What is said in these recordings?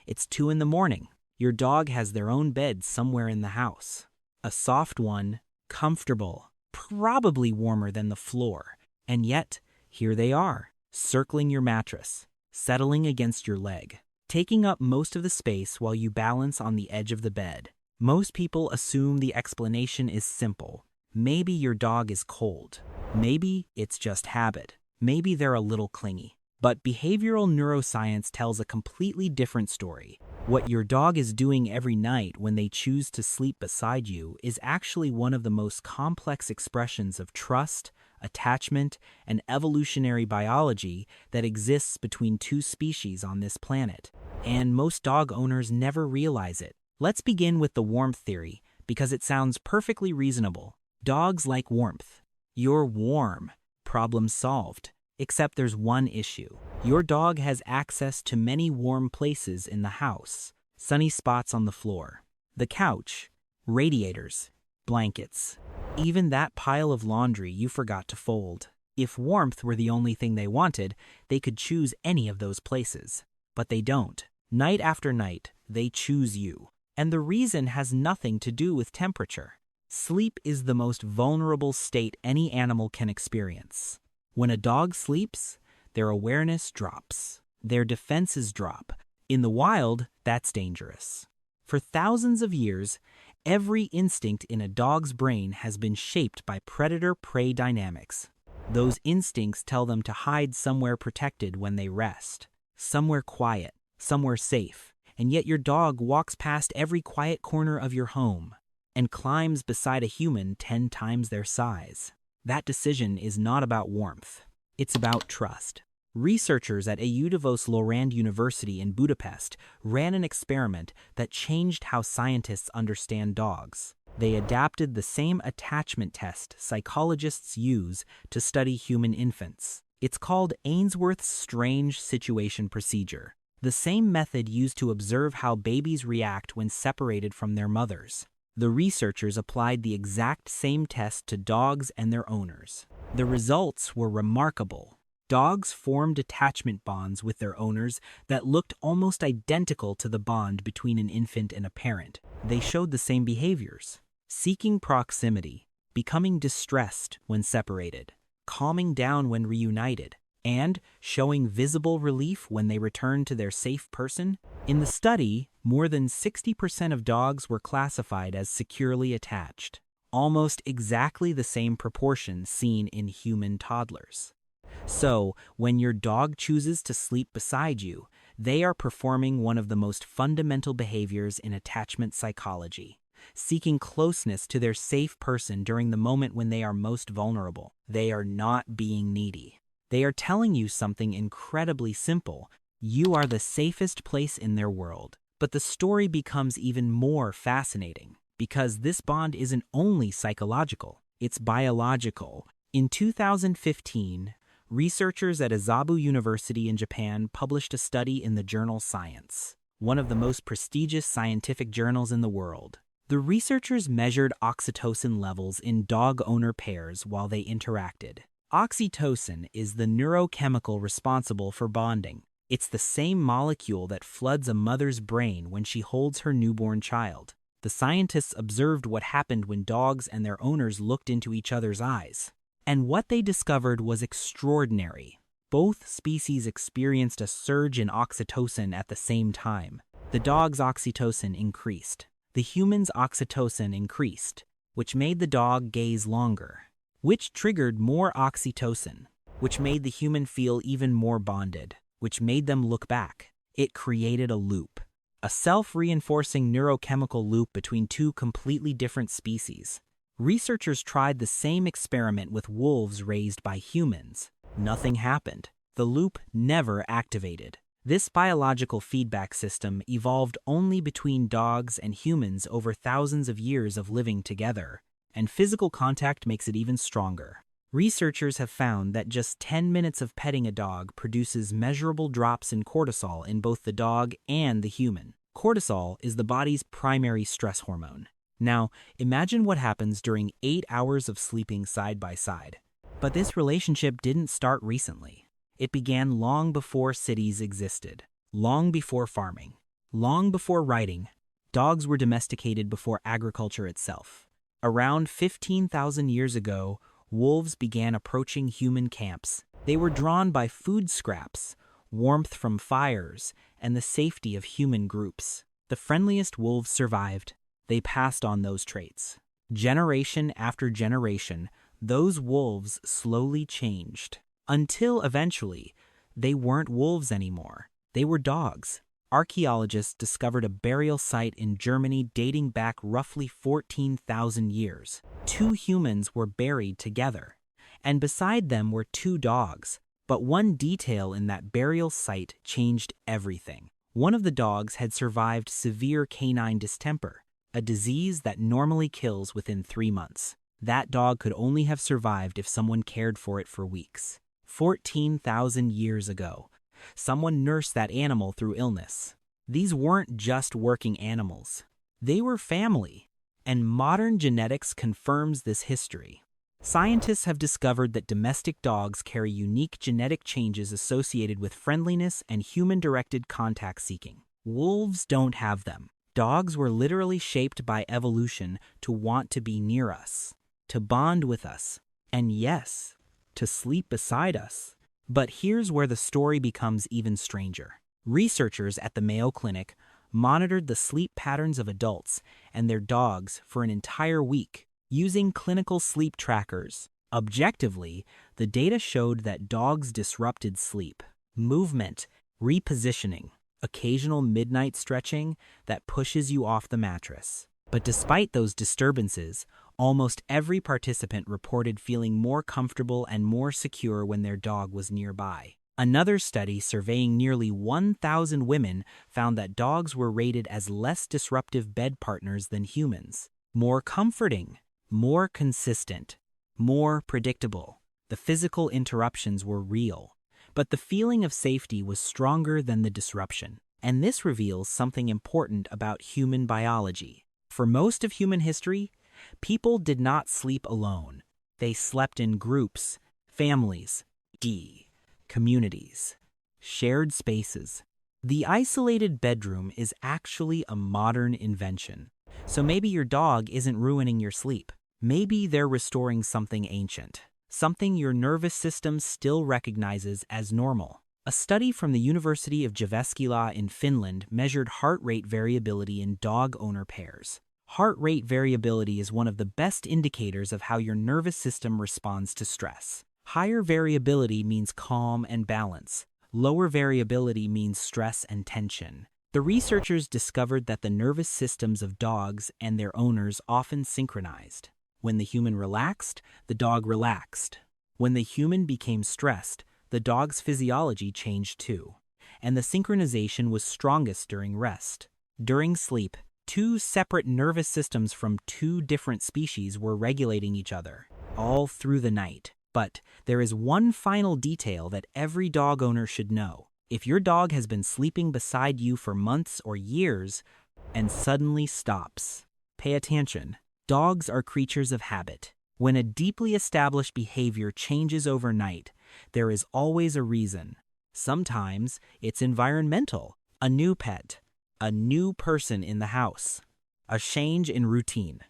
It's 2 in the morning. Your dog has their own bed somewhere in the house. A soft one, comfortable, probably warmer than the floor. And yet, here they are, circling your mattress, settling against your leg, taking up most of the space while you balance on the edge of the bed. Most people assume the explanation is simple. Maybe your dog is cold. Maybe it's just habit. Maybe they're a little clingy. But behavioral neuroscience tells a completely different story. What your dog is doing every night when they choose to sleep beside you is actually one of the most complex expressions of trust, attachment, and evolutionary biology that exists between two species on this planet. And most dog owners never realize it. Let's begin with the warmth theory, because it sounds perfectly reasonable. Dogs like warmth. You're warm. Problem solved. Except there's one issue. Your dog has access to many warm places in the house. Sunny spots on the floor, the couch, radiators, blankets, even that pile of laundry you forgot to fold. If warmth were the only thing they wanted, they could choose any of those places. But they don't. Night after night, they choose you. And the reason has nothing to do with temperature. Sleep is the most vulnerable state any animal can experience. When a dog sleeps, their awareness drops. Their defenses drop. In the wild, that's dangerous. For thousands of years, every instinct in a dog's brain has been shaped by predator-prey dynamics. Those instincts tell them to hide somewhere protected when they rest, somewhere quiet, somewhere safe. And yet your dog walks past every quiet corner of your home and climbs beside a human 10 times their size. That decision is not about warmth. It's about trust. Researchers at Eötvös-Loránd University in Budapest ran an experiment that changed how scientists understand dogs. They adapted the same attachment test psychologists use to study human infants. It's called Ainsworth's Strange Situation Procedure, the same method used to observe how babies react when separated from their mothers. The researchers applied the exact same test to dogs and their owners. The results were remarkable. Dogs formed attachment bonds with their owners that looked almost identical to the bond between an infant and a parent. They showed the same behaviors: seeking proximity, becoming distressed when separated, calming down when reunited, and showing visible relief when they returned to their safe person. In the study, more than 60% of dogs were classified as securely attached, almost exactly the same proportion seen in human toddlers. So, when your dog chooses to sleep beside you, they are performing one of the most fundamental behaviors in attachment psychology, seeking closeness to their safe person during the moment when they are most vulnerable. They are not being needy. They are telling you something incredibly simple. You are the safest place in their world. But the story becomes even more fascinating, because this bond isn't only psychological, it's biological. In 2015, researchers at Azabu University in Japan published a study in the journal Science, one of the most prestigious scientific journals in the world. The researchers measured oxytocin levels in dog-owner pairs while they interacted. Oxytocin is the neurochemical responsible for bonding. It's the same molecule that floods a mother's brain when she holds her newborn child. The scientists observed what happened when dogs and their owners looked into each other's eyes. And what they discovered was extraordinary. Both species experienced a surge in oxytocin at the same time. The dog's oxytocin increased. The human's oxytocin increased, which made the dog gaze longer, which triggered more oxytocin, which made the human feel even more bonded, which made them look back. It created a loop, a self-reinforcing neurochemical loop between two completely different species. Researchers tried the same experiment with wolves raised by humans. Nothing happened. The loop never activated. This biological feedback system evolved only between dogs and humans over thousands of years of living together, and physical contact makes it even stronger. Researchers have found that just 10 minutes of petting a dog produces measurable drops in cortisol in both the dog and the human. Cortisol is the body's primary stress hormone. Now, imagine what happens during 8 hours of sleeping side by side. But this relationship didn't start recently. It began long before cities existed, long before farming, Long before writing, dogs were domesticated before agriculture itself. Around 15,000 years ago, wolves began approaching human camps. They were drawn by food scraps, warmth from fires, and the safety of human groups. The friendliest wolves survived. They passed on those traits. Generation after generation, those wolves slowly changed, until eventually, they weren't wolves anymore. They were dogs. Archaeologists discovered a burial site in Germany dating back roughly 14,000 years. 2 humans were buried together, and beside them were 2 dogs. But one detail in that burial site changed everything. One of the dogs had survived severe canine distemper, a disease that normally kills within 3 months. That dog could only have survived if someone cared for it for weeks. 14,000 years ago, someone nursed that animal through illness. These weren't just working animals. They were family, and modern genetics confirms this history. Scientists have discovered that domestic dogs carry unique genetic changes associated with friendliness and human-directed contact seeking. Wolves don't have them. Dogs were literally shaped by evolution to want to be near us, to bond with us, and yes, to sleep beside us. But here's where the story becomes even stranger. Researchers at the Mayo Clinic monitored the sleep patterns of adults and their dogs for an entire week using clinical sleep trackers. Objectively, the data showed that dogs disrupted sleep, movement, repositioning, occasional midnight stretching that pushes you off the mattress. But despite those disturbances, almost every participant reported feeling more comfortable and more secure when their dog was nearby. Another study surveying nearly 1,000 women found that dogs were rated as less disruptive bed partners than humans. More comforting, more consistent, more predictable. The physical interruptions were real, but the feeling of safety was stronger than the disruption. And this reveals something important about human biology. For most of human history, people did not sleep alone. They slept in groups, families, communities, shared spaces. The isolated bedroom is actually a modern invention. So maybe your dog isn't ruining your sleep. Maybe they're restoring something ancient, something your nervous system still recognizes as normal. A study from the University of Jyväskylä in Finland measured heart rate variability in dog owner pairs. Heart rate variability is one of the best indicators of how your nervous system responds to stress. Higher variability means calm and balance. Lower variability means stress and tension. The researchers discovered that the nervous systems of dogs and their owners often synchronized. When the human relaxed, the dog relaxed. When the human became stressed, the dog's physiology changed too. And the synchronization was strongest during rest. During sleep, 2 separate nervous systems from 2 different species were regulating each other, all through the night. But there is one final detail that every dog owner should know. If your dog has been sleeping beside you for months or years and suddenly stops, pay attention. Dogs are creatures of habit. When a deeply established behavior changes overnight, there is always a reason. Sometimes it's environmental, a new pet, a new person in the house, a change in routine.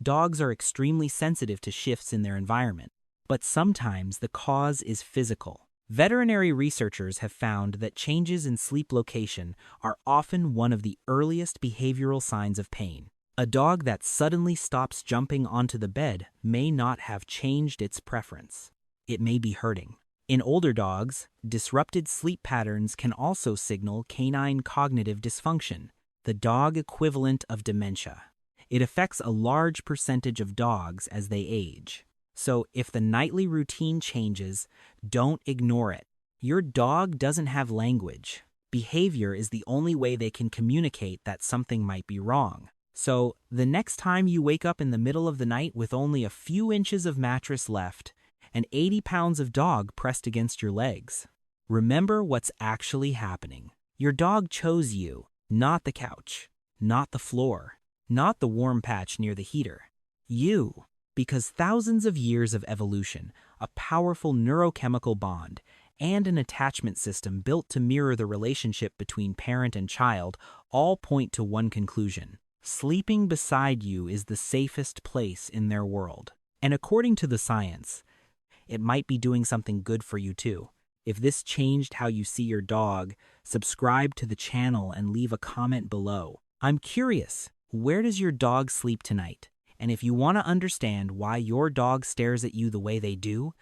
Dogs are extremely sensitive to shifts in their environment, but sometimes the cause is physical. Veterinary researchers have found that changes in sleep location are often one of the earliest behavioral signs of pain. A dog that suddenly stops jumping onto the bed may not have changed its preference. It may be hurting. In older dogs, disrupted sleep patterns can also signal canine cognitive dysfunction, the dog equivalent of dementia. It affects a large percentage of dogs as they age. So if the nightly routine changes, don't ignore it. Your dog doesn't have language. Behavior is the only way they can communicate that something might be wrong. So the next time you wake up in the middle of the night with only a few inches of mattress left and 80 pounds of dog pressed against your legs, remember what's actually happening. Your dog chose you, not the couch, not the floor, not the warm patch near the heater. You, because thousands of years of evolution, a powerful neurochemical bond, and an attachment system built to mirror the relationship between parent and child all point to one conclusion. Sleeping beside you is the safest place in their world. And according to the science, it might be doing something good for you too. If this changed how you see your dog, subscribe to the channel and leave a comment below. I'm curious, where does your dog sleep tonight? And if you want to understand why your dog stares at you the way they do,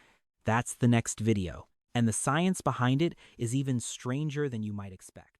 that's the next video. And the science behind it is even stranger than you might expect.